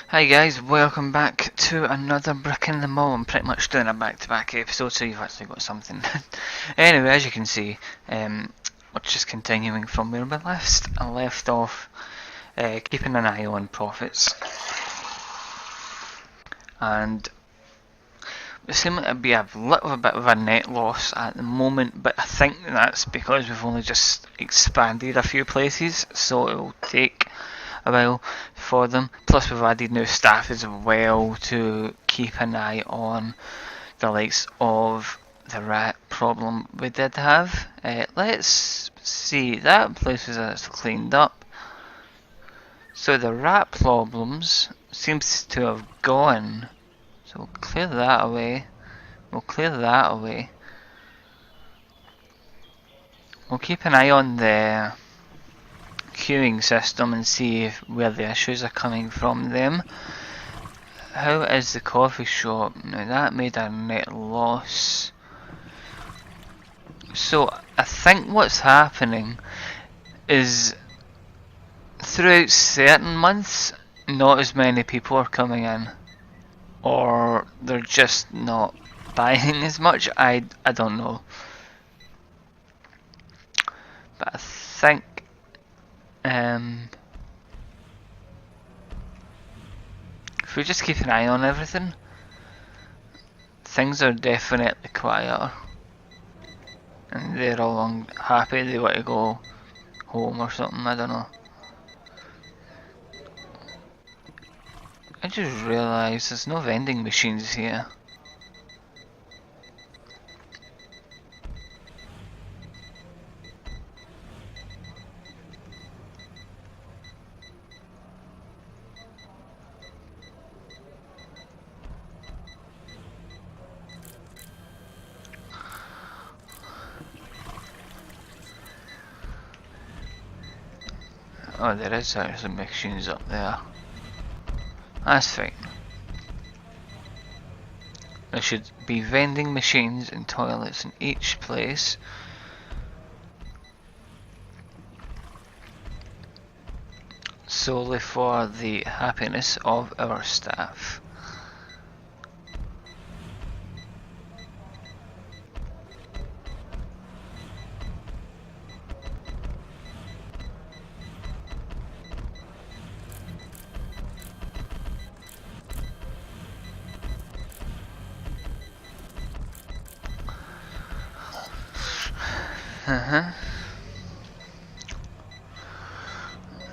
Hi guys, welcome back to another Brick in the Mall. I'm pretty much doing a back-to-back episode, so you've actually got something. Anyway, as you can see, we're just continuing from where we left off, keeping an eye on profits. And we seem to be a little bit of a net loss at the moment, but I think that's because we've only just expanded a few places, so it will take a while for them. Plus we've added new staff as well to keep an eye on the likes of the rat problem we did have. Let's see, that place was cleaned up. So the rat problems seems to have gone. So we'll clear that away. We'll clear that away. We'll keep an eye on the queuing system and see where the issues are coming from them. How is the coffee shop? Now that made a net loss. So I think what's happening is throughout certain months not as many people are coming in. Or they're just not buying as much. I don't know. But I think if we just keep an eye on everything, things are definitely quieter. And they're all happy, they want to go home or something, I don't know. I just realised there's no vending machines here. Oh, there is some machines up there. That's fine. There should be vending machines and toilets in each place. Solely for the happiness of our staff.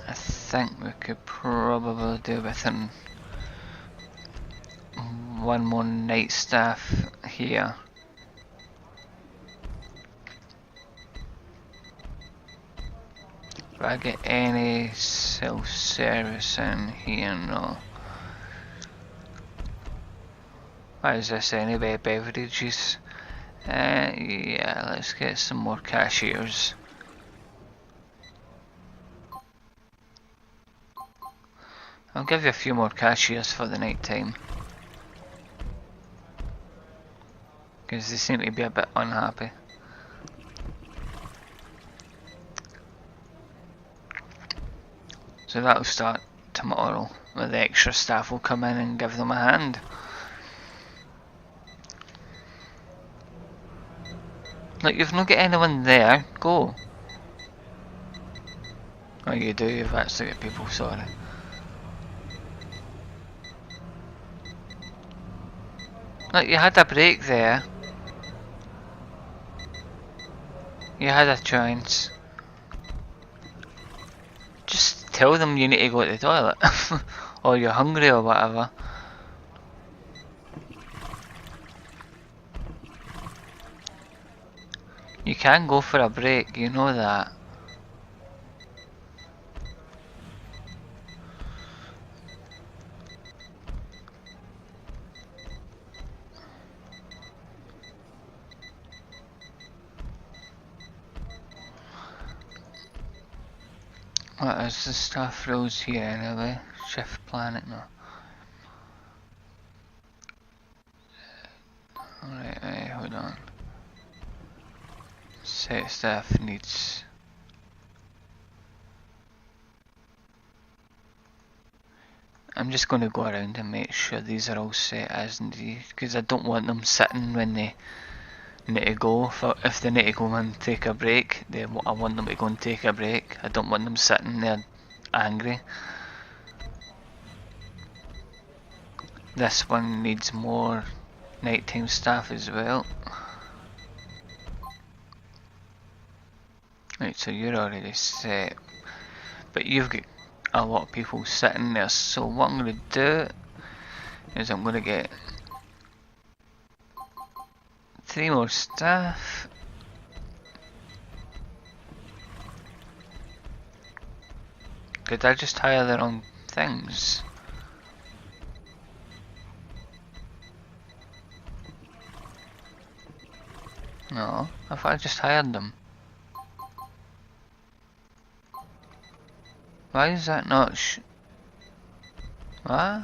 I think we could probably do within one more night staff here. Do I get any self-service in here? No. What is this anyway? Beverages? Yeah, let's get some more cashiers. I'll give you a few more cashiers for the night time. Because they seem to be a bit unhappy. So that'll start tomorrow, where the extra staff will come in and give them a hand. Look, you've not got anyone there, go. Oh, you do, you've actually got people, sorry. Look, you had a break there. You had a chance. Just tell them you need to go to the toilet. Or you're hungry or whatever. You can go for a break, you know that. What is the staff rules here anyway? Shift planet, no. Alright, hold on. Set staff needs. I'm just going to go around and make sure these are all set as needed, because I don't want them sitting when they need to go. If they need to go and take a break, I want them to go and take a break. I don't want them sitting there angry. This one needs more nighttime staff as well. Right, so you're already set, but you've got a lot of people sitting there, so what I'm going to do is I'm going to get 3 more staff. Did I just hire the wrong things? No, I thought I just hired them. Why is that not what?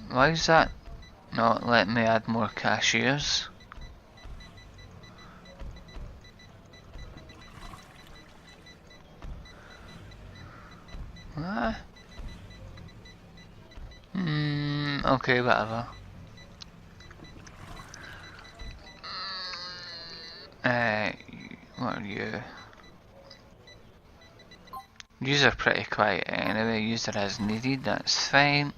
Why is that not letting me add more cashiers? What? Okay, whatever. What are you? Yous are pretty quiet anyway, yous are as needed, that's fine.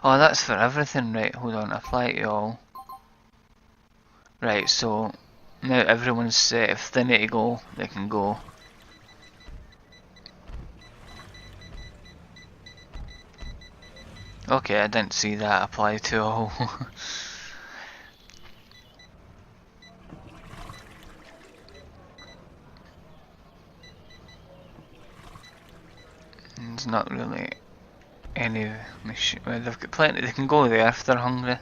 Oh, that's for everything, right, hold on, apply to all. Right, so now everyone's set, if they need to go, they can go. Okay, I didn't see that apply to all. There's not really any machine. Well, they've got plenty. They can go there if they're hungry,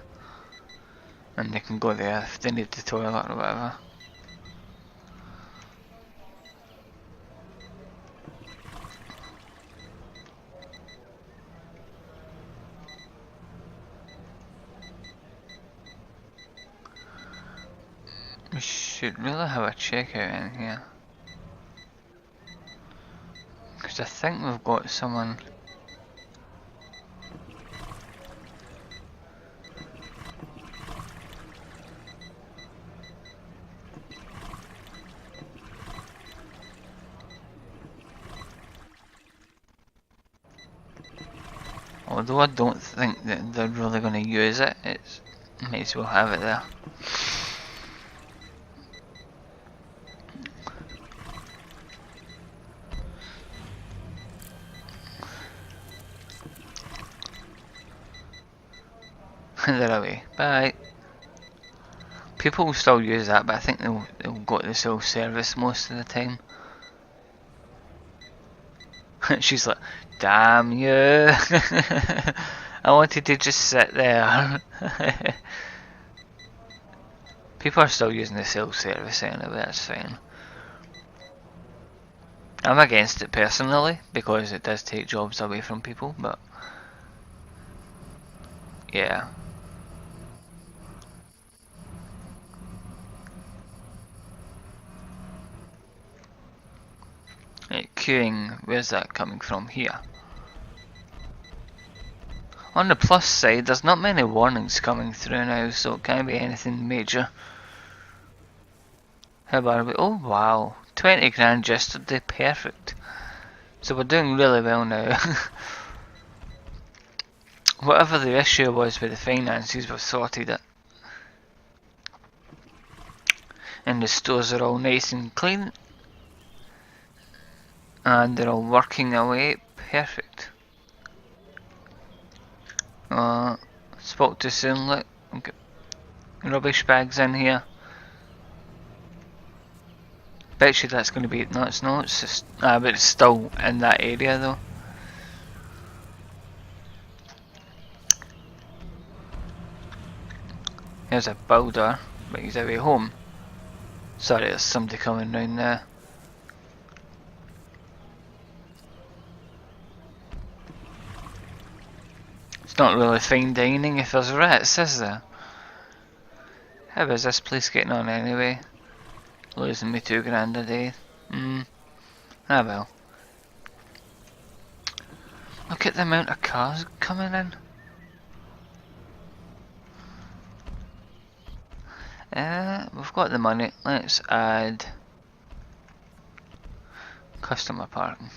and they can go there if they need the toilet or whatever. We should really have a checkout in here, because I think we've got someone. Although I don't think that they're really going to use it, it's might as well have it there. They're away. Bye. People will still use that, but I think they'll go to the self-service most of the time. She's like, damn you. I wanted to just sit there. People are still using the self-service anyway, that's fine. I'm against it personally, because it does take jobs away from people, but yeah. Right, queuing, where's that coming from? Here. On the plus side, there's not many warnings coming through now, so it can't be anything major. How about we? Oh wow, 20 grand yesterday, perfect. So we're doing really well now. Whatever the issue was with the finances, we've sorted it. And the stores are all nice and clean. And they're all working away, perfect. Spoke to soon, look, okay. Rubbish bags in here. Bet you that's going to be, no it's not, it's just, but it's still in that area though. Here's a builder, but he's away home. Sorry, there's somebody coming round there. It's not really fine dining if there's rats, is there? How is this place getting on anyway? Losing me £2 a day. Ah well. Look at the amount of cars coming in. We've got the money. Let's add customer parking.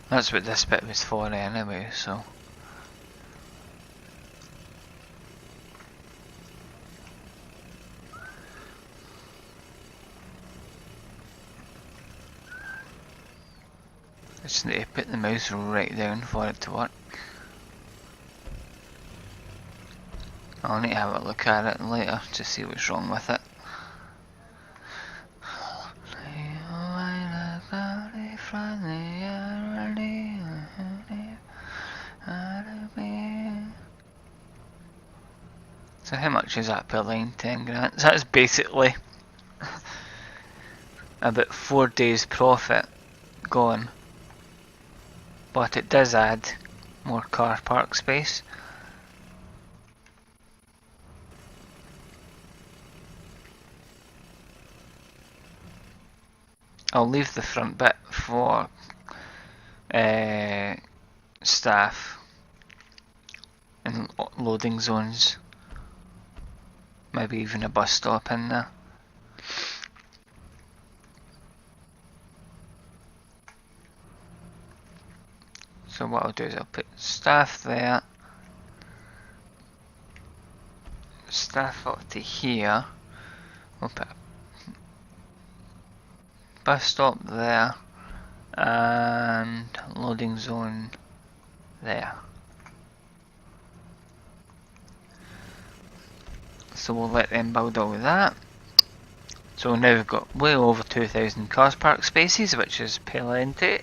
That's what this bit was for anyway, so. I just need to put the mouse right down for it to work. I'll need to have a look at it later to see what's wrong with it. So how much is that per line? 10 grand. So that's basically about 4 days profit gone. But it does add more car park space. I'll leave the front bit for staff and loading zones. Maybe even a bus stop in there. So what I'll do is I'll put staff there, staff up to here, we'll put a bus stop there, and loading zone there. So we'll let them build all of that. So now we've got way over 2,000 car park spaces, which is plenty.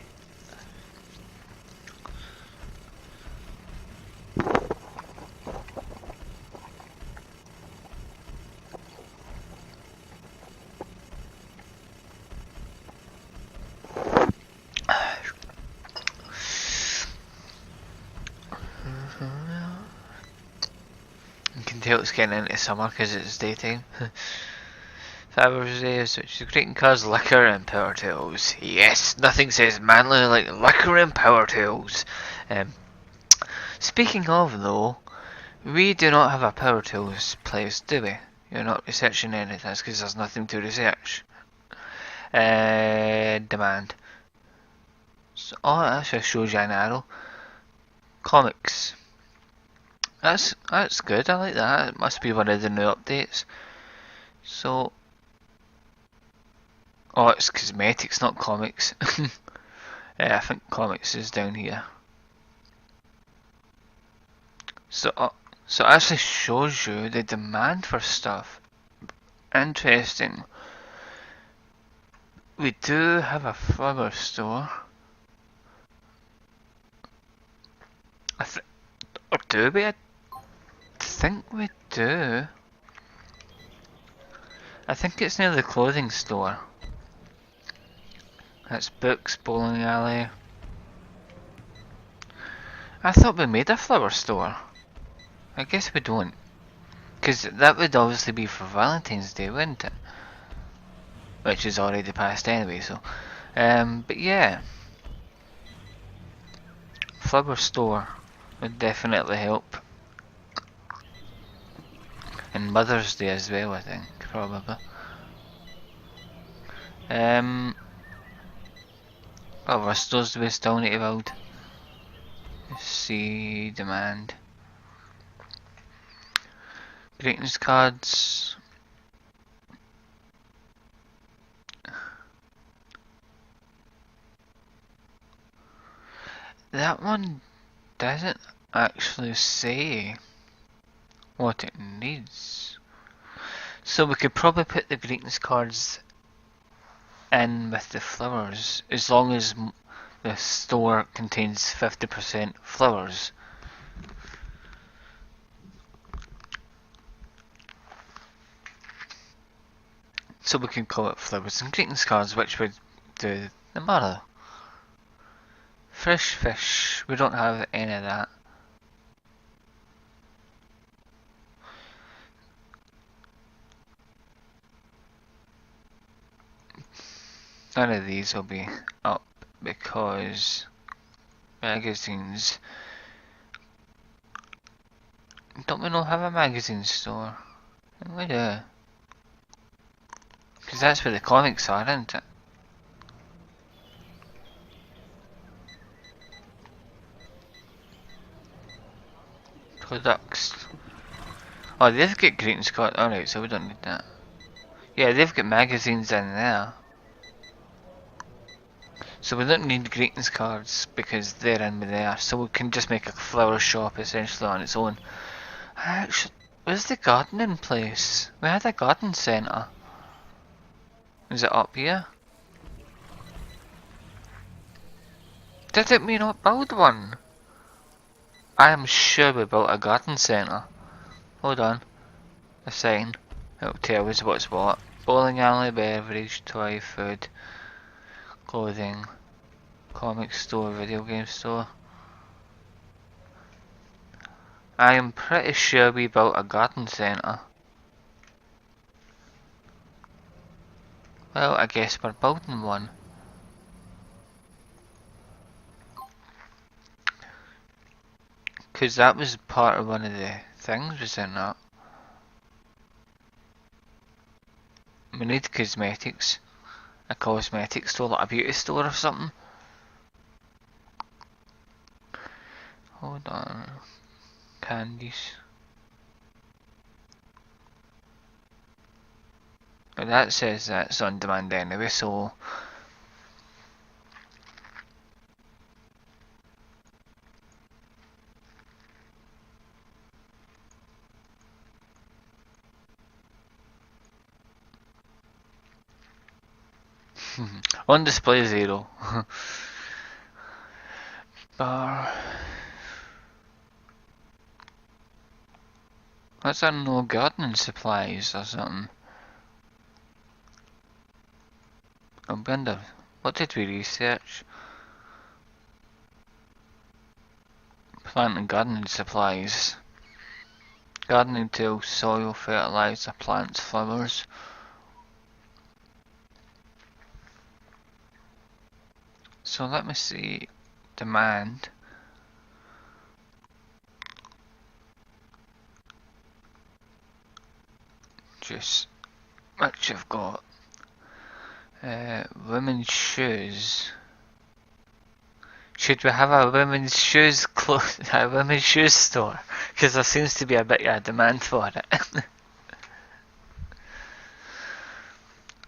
You can tell it's getting into summer because it's daytime. 5 hours a day, which is great in cars, liquor and power tools. Yes, nothing says manly like liquor and power tools. Speaking of though, we do not have a power tools place, do we? You're not researching anything because there's nothing to research. Demand. So, oh, that actually shows you an arrow. Comics. That's good, I like that. It must be one of the new updates. So, oh, it's cosmetics, not comics. I think comics is down here. So it actually shows you the demand for stuff. Interesting. We do have a flower store. Or do we? I think we do. I think it's near the clothing store. That's books, bowling alley. I thought we made a flower store. I guess we don't. Because that would obviously be for Valentine's Day, wouldn't it? Which is already passed anyway, so. But yeah. Flower store would definitely help. And Mother's Day as well, I think, probably. What other stores do we still need to build? Let's see, demand. Greetings cards. That one doesn't actually say what it needs. So we could probably put the greetings cards in with the flowers, as long as the store contains 50% flowers. So we can call it flowers and greetings cards, which would do the matter. Fresh fish, we don't have any of that. None of these will be up because magazines. Don't we not have a magazine store? We do. Because that's where the comics are, isn't it? Products. Oh, they've got greetings cards. Alright, so we don't need that. Yeah, they've got magazines in there. So we don't need greetings cards because they're in there. So we can just make a flower shop essentially on its own. Actually, where's the gardening place? We had a garden centre. Is it up here? Didn't we not build one? I am sure we built a garden centre. Hold on. A sign. It'll tell us what's what. Bowling alley, beverage, toy, food, clothing, comic store, video game store. I am pretty sure we built a garden centre. Well, I guess we're building one. Because that was part of one of the things, was in that. We need cosmetics. A cosmetic store, like a beauty store or something. Hold on. Candies. But that says that's on demand anyway, so... on display 0. Bar. What's that, no gardening supplies or something? Oh, Bender, what did we research? Plant and gardening supplies. Gardening tools, soil, fertilizer, plants, flowers. So let me see, demand. Just what you've got. Women's shoes. Should we have a women's shoes a women's shoes store? Because there seems to be a bit of a demand for it.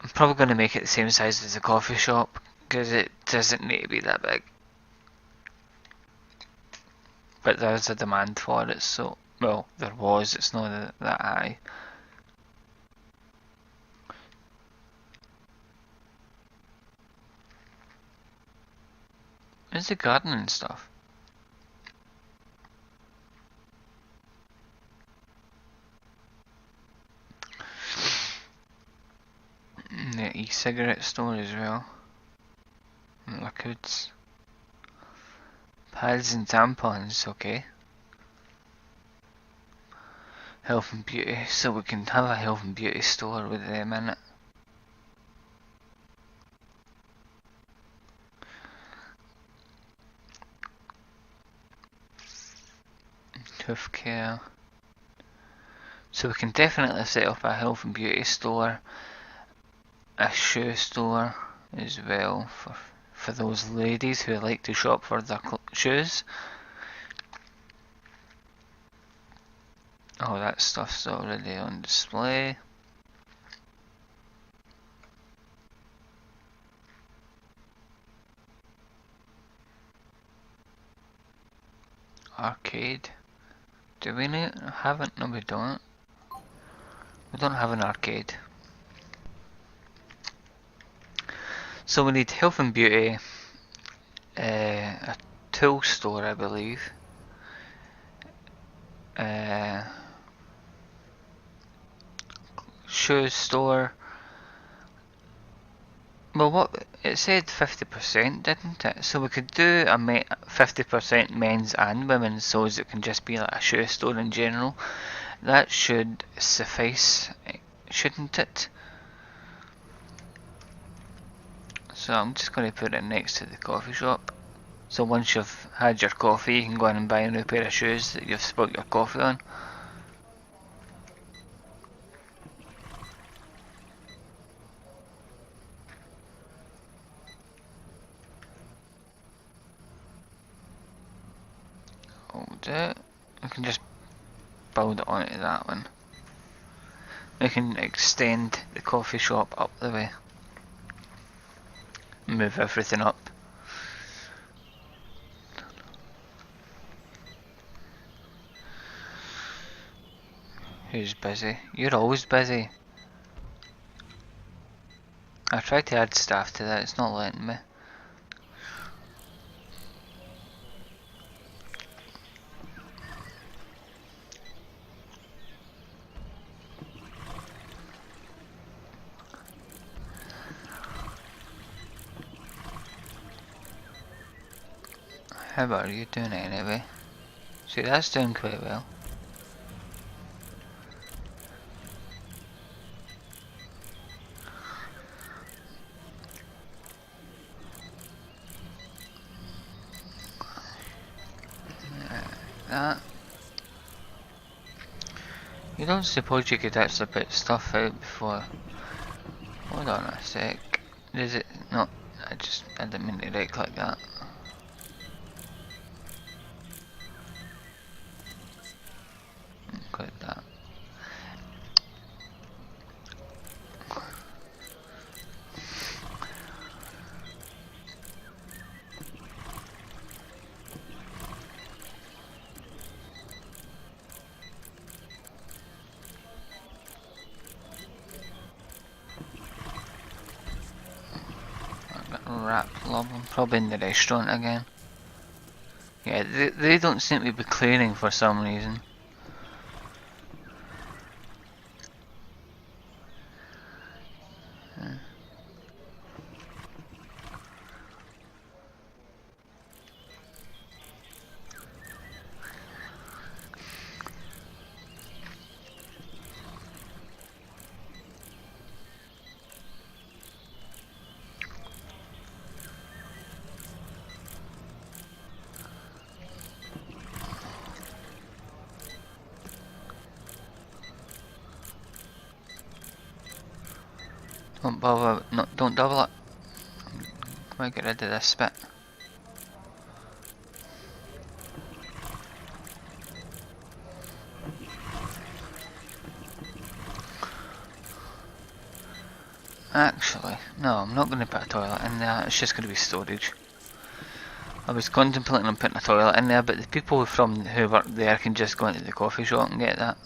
I'm probably going to make it the same size as the coffee shop. Because it doesn't need to be that big. But there's a demand for it, so... Well, there was, it's not that high. Where's the gardening stuff? The e-cigarette store as well. Liquids. Pads and tampons, okay. Health and beauty, so we can have a health and beauty store with them in it. Tooth care. So we can definitely set up a health and beauty store, a shoe store as well for those ladies who like to shop for their shoes. Oh, that stuff's already on display. Arcade. Do we have it? No, we don't. We don't have an arcade. So we need health and beauty, a tool store, I believe. Shoe store. Well, what it said 50%, didn't it? So we could do a 50% men's and women's, so as it can just be like a shoe store in general. That should suffice, shouldn't it? So I'm just going to put it next to the coffee shop. So once you've had your coffee, you can go in and buy a new pair of shoes that you've spilt your coffee on. Hold it. We can just build it onto that one. We can extend the coffee shop up the way. Move everything up. Who's busy? You're always busy. I tried to add staff to that, it's not letting me. How are you doing anyway? See, that's doing quite well. That. You don't suppose you could actually put stuff out before? Hold on a sec. Is it not? I didn't mean to right click that. Click that. Rap lob, I'm probably in the restaurant again. Yeah, they don't seem to be clearing for some reason. Don't bother, no, don't double it. Can I get rid of this bit? Actually, no, I'm not going to put a toilet in there, it's just going to be storage. I was contemplating on putting a toilet in there, but the people who work there can just go into the coffee shop and get that.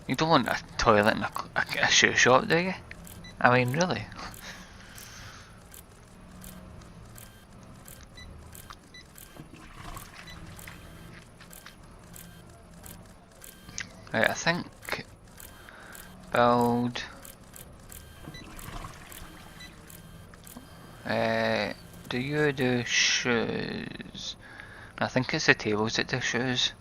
You don't want a toilet in a shoe shop, do you? I mean, really? Right, I think build do you do shoes? I think it's the tables that do shoes.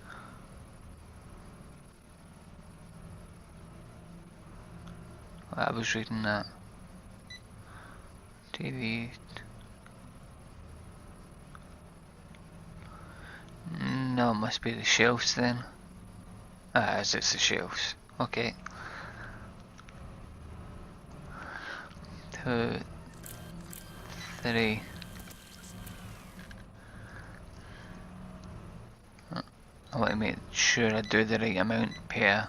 I was reading that. TV. No, it must be the shelves then. It's the shelves. Okay. 2, 3. I want to make sure I do the right amount per.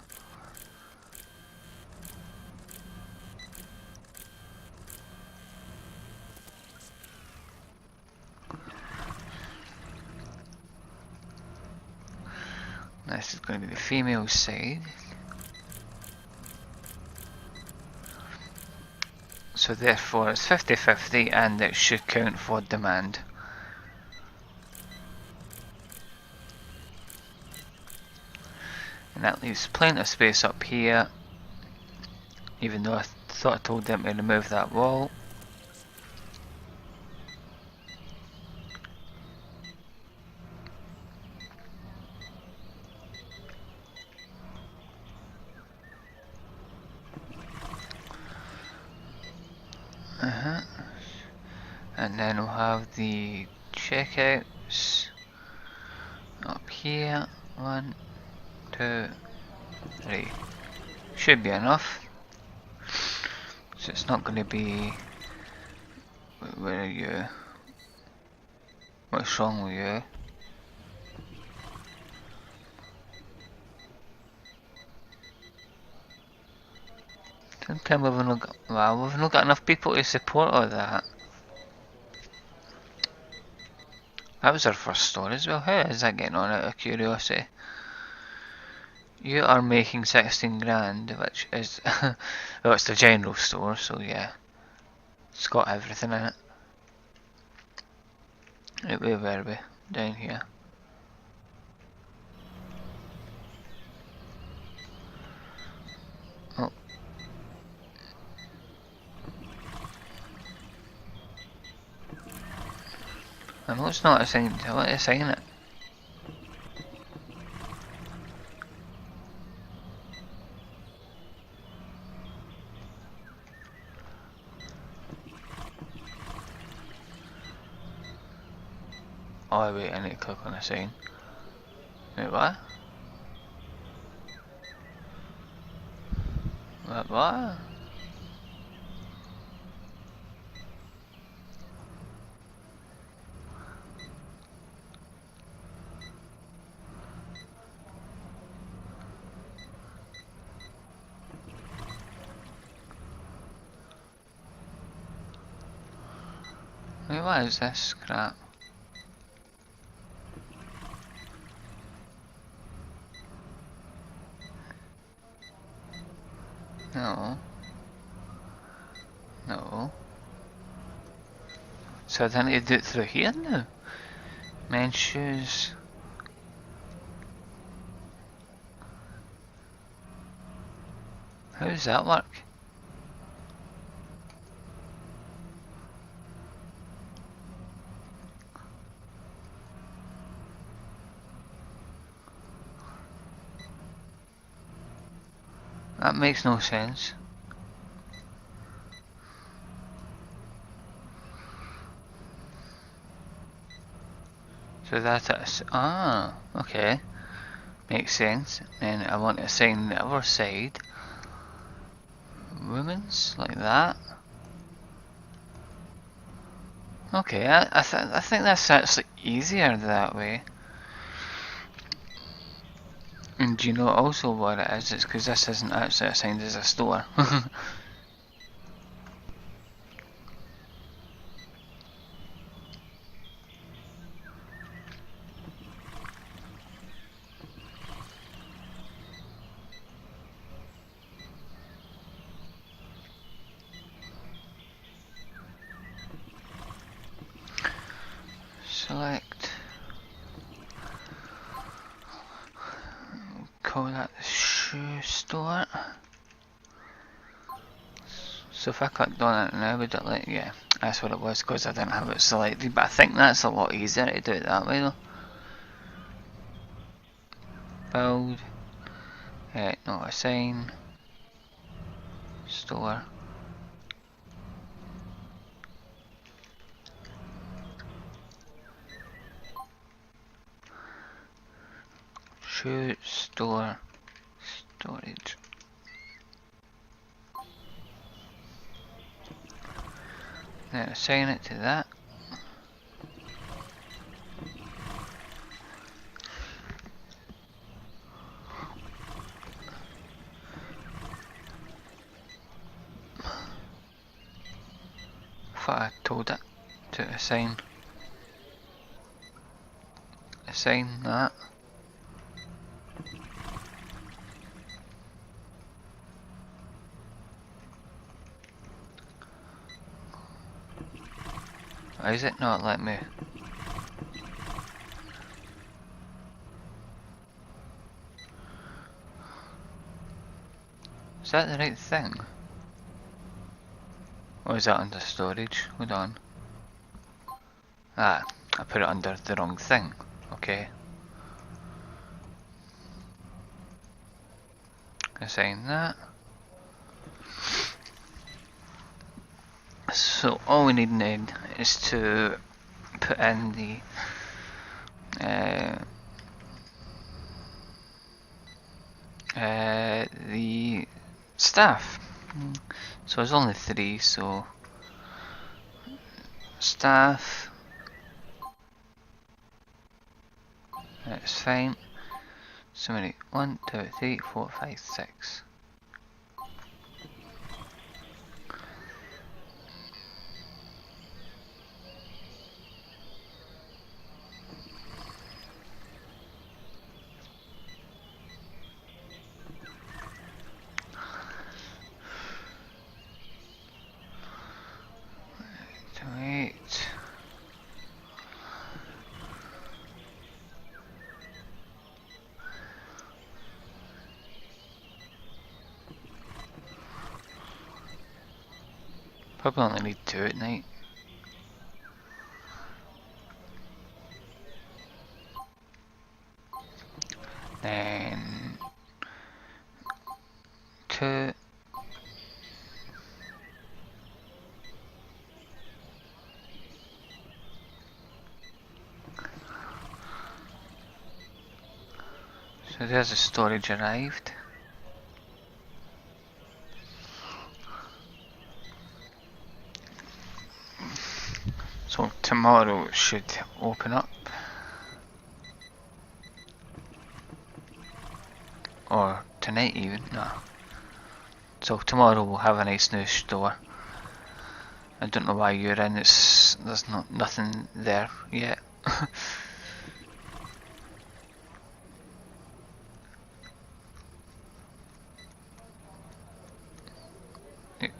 This is going to be the female side. So therefore it's 50-50 and it should count for demand. And that leaves plenty of space up here, even though I thought I told them to remove that wall. And then we'll have the checkouts up here. 1, 2, 3. Should be enough. So it's not going to be. Where are you? What's wrong with you? Sometimes we've not got. Well, we've not got enough people to support all that. That was our first store as well. How is that getting on out of curiosity? You are making 16 grand, which is well, it's the general store, so yeah, it's got everything in it. Right, where were we? Down here. Oh. I know it's not assigned. I want to assign it. Oh wait, I need to click on assign. Wait, what? What? Wait, what is this crap? No. No. So then I need to do it through here now? Mentions. How does that work? That makes no sense. So that is, okay, makes sense. And I want to assign the other side, women's, like that. Okay, I think that's actually easier that way. And do you know also what it is? It's because this isn't actually assigned as a store. Select. Call that the shoe store. So if I clicked on it now, would it let, yeah, that's what it was because I didn't have it selected, but I think that's a lot easier to do it that way though. Build, no, assign, store. Shoe store storage. Then assign it to that. I thought I told it to assign that. Why is it not let me? Is that the right thing? Or is that under storage? Hold on. Ah, I put it under the wrong thing. Okay. Assign that. So all we need now is to put in the staff. So there's only 3, so staff. That's fine. So many 1, 2, 3, 4, 5, 6. Wait. Probably only need 2 at night. Then 2. So there's the storage arrived. So tomorrow it should open up. Or tonight even, no. So tomorrow we'll have a nice new store. I don't know why you're in, there's nothing there yet.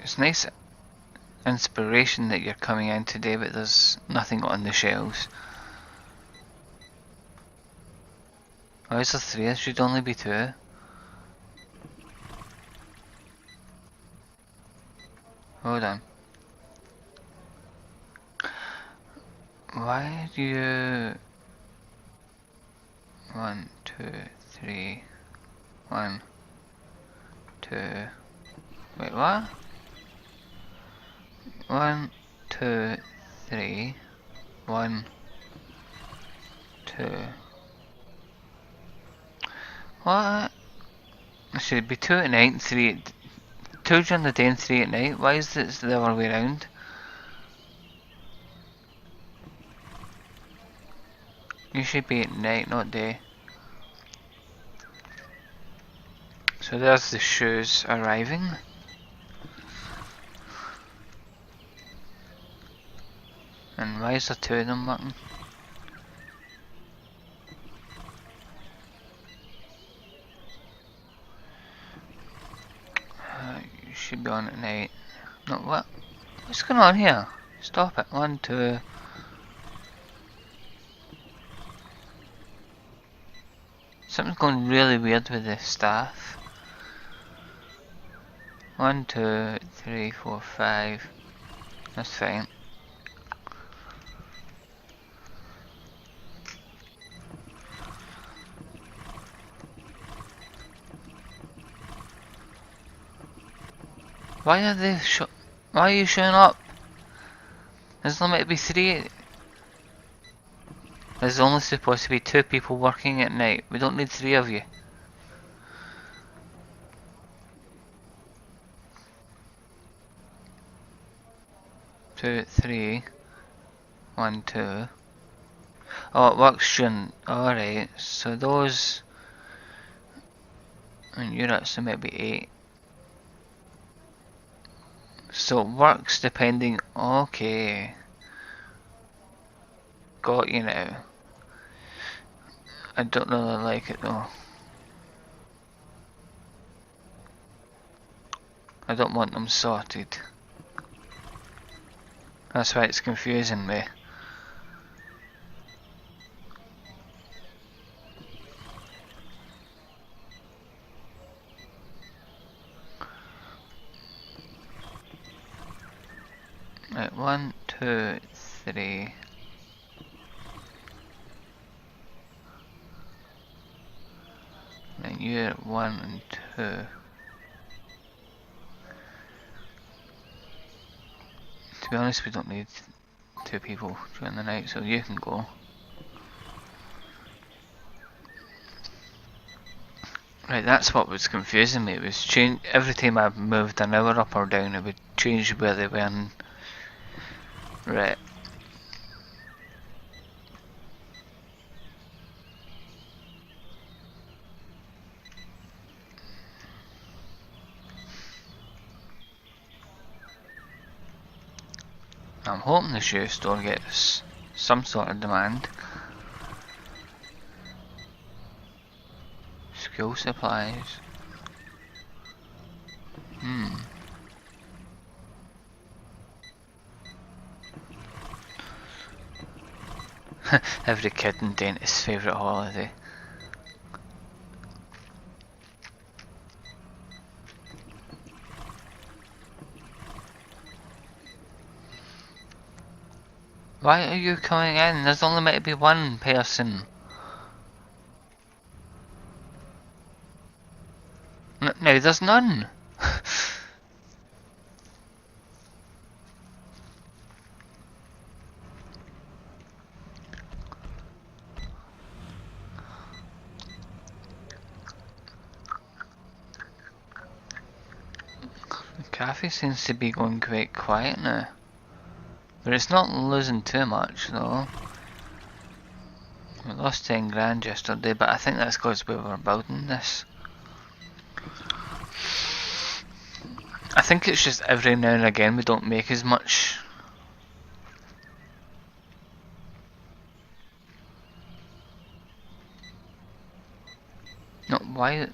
It's nice inspiration that you're coming in today, but there's nothing on the shelves. Why is there 3? There should only be 2. Hold on. Why do you... 1, 2, 3... 1, 2... Wait, what? 1, 2, 3... 1, 2... What? It should be 2 at night and 3 at... 2 during the day and 3 at night? Why is it the other way around? You should be at night, not day. So there's the shoes arriving. And why is there 2 of them working? You should be on at night. No, what? What's going on here? Stop it. 1, 2... Something's going really weird with the staff. 1, 2, 3, 4, 5. That's fine. Why are they why are you showing up? There's only meant to be 3. There's only supposed to be 2 people working at night. We don't need 3 of you. Two, 3, 1, 2. Oh, it works during. Alright, so those. And units, there might be 8. So it works depending. Okay. Got you now. I don't really like it though. I don't want them sorted. That's why it's confusing me. Right, 1, 2, 3. Then you're at 1 and 2. To be honest, we don't need 2 people during the night, so you can go. Right, that's what was confusing me. It was change every time I moved an hour up or down, it would change where they were. Right. I'm hoping the shoe store gets some sort of demand. School supplies. Every kid in dentist's favourite holiday. Why are you coming in? There's only meant to be one person. No, there's none. The cafe seems to be going quite quiet now. But it's not losing too much though. We lost 10 grand yesterday, but I think that's because we were building this. I think it's just every now and again we don't make as much. No, why?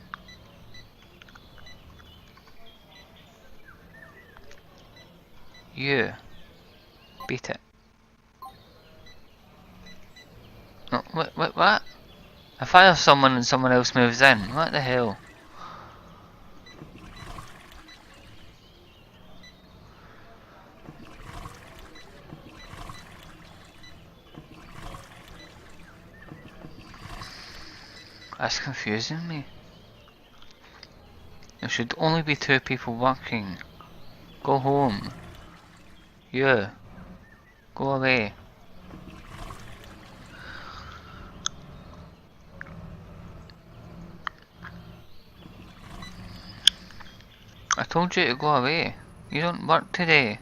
You. Beat it. No, what? I fire someone and someone else moves in. What the hell? That's confusing me. There should only be 2 people working. Go home. You. Go away. I told you to go away. You don't work today.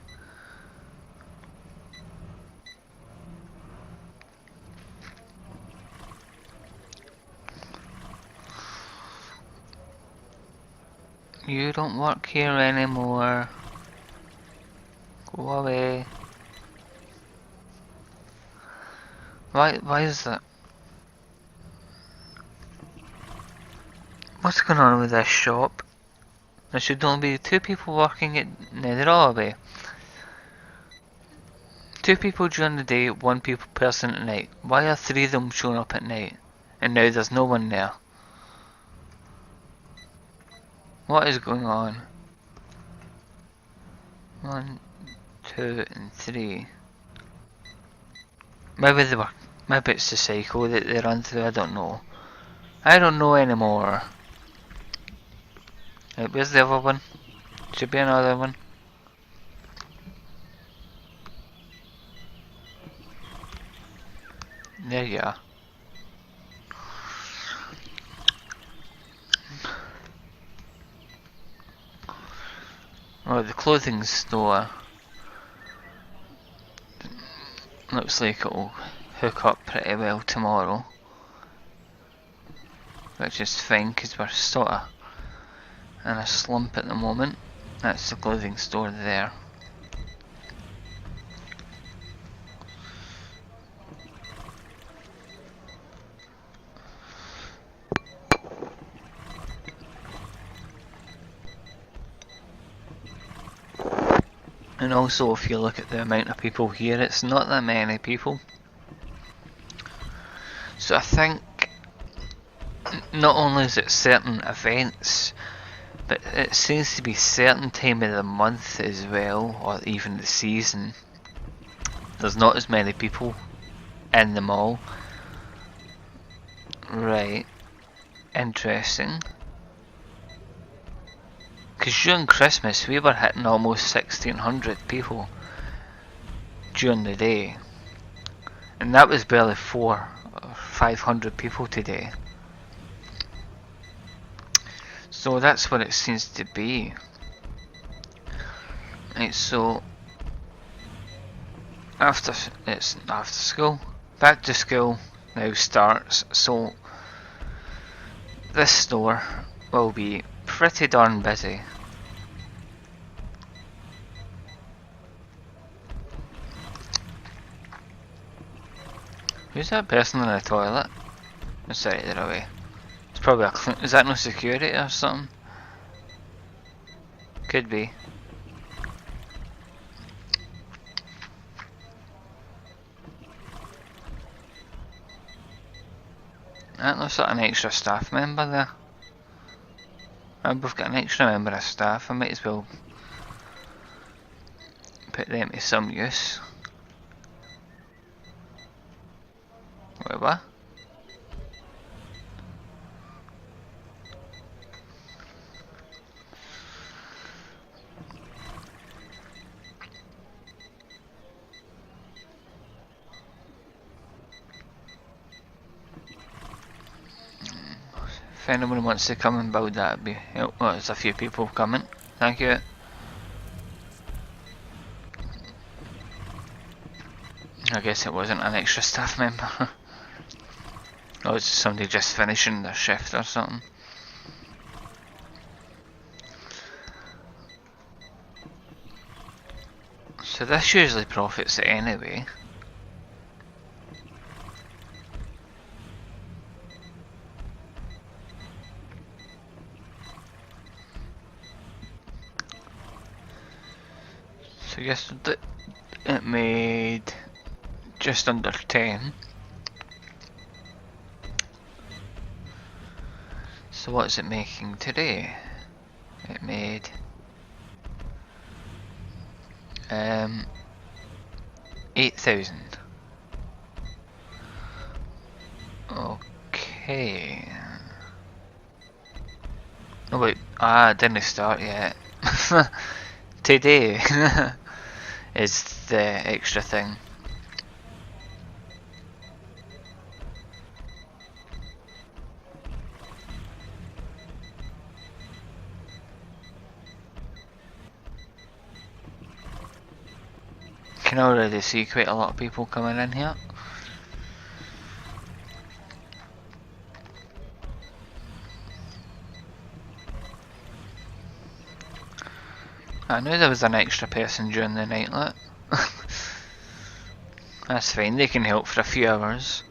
You don't work here anymore. Go away. Why is that? What's going on with this shop? There should only be 2 people working it. No, they're all away. 2 people during the day, 1 person at night. Why are 3 of them showing up at night? And now there's no one there. What is going on? 1, 2 and 3. Maybe they were. Maybe it's the cycle that they run through. I don't know. I don't know anymore. Right, where's the other one? Should be another one. There you are. Oh, the clothing store looks like it'll hook up pretty well tomorrow, which is fine because we're sort of in a slump at the moment. That's the clothing store there. And also, if you look at the amount of people here, it's not that many people. So I think not only is it certain events, but it seems to be certain time of the month as well, or even the season. There's not as many people in the mall. Right. Interesting. Because during Christmas we were hitting almost 1600 people during the day. And that was barely 400 or 500 people today. So that's what it seems to be. Right, so it's after school. Back to school now starts, so this store will be pretty darn busy. Who's that person in the toilet? Sorry, they're away. It's probably is that no security or something? Could be. That looks like an extra staff member there. We've got an extra member of staff, I might as well put them to some use. Wait, what? If anyone wants to come and build that, be oh, there's a few people coming. Thank you. I guess it wasn't an extra staff member. Oh, it's somebody just finishing their shift or something. So this usually profits it anyway. So yesterday it made just under 10. So what is it making today? It made 8,000. Okay. Oh wait, it didn't start yet. Today is the extra thing. Can already see quite a lot of people coming in here. I knew there was an extra person during the nightlet. That's fine, they can help for a few hours.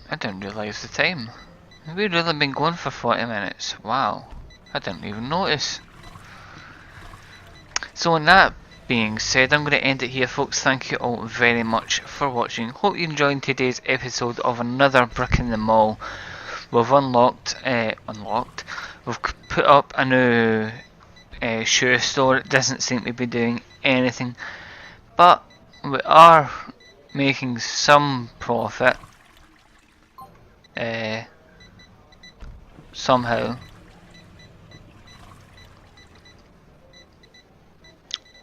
I didn't realise the time. We've really been going for 40 minutes. Wow, I didn't even notice. So on that being said, I'm going to end it here, folks. Thank you all very much for watching. Hope you enjoyed today's episode of another Brick in the Mall. We've we've put up a new shoe store. It doesn't seem to be doing anything, but we are making some profit somehow.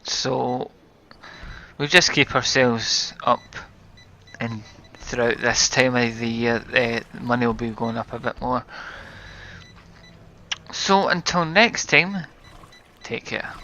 So we just keep ourselves up, and throughout this time of the year money will be going up a bit more. So until next time, take care.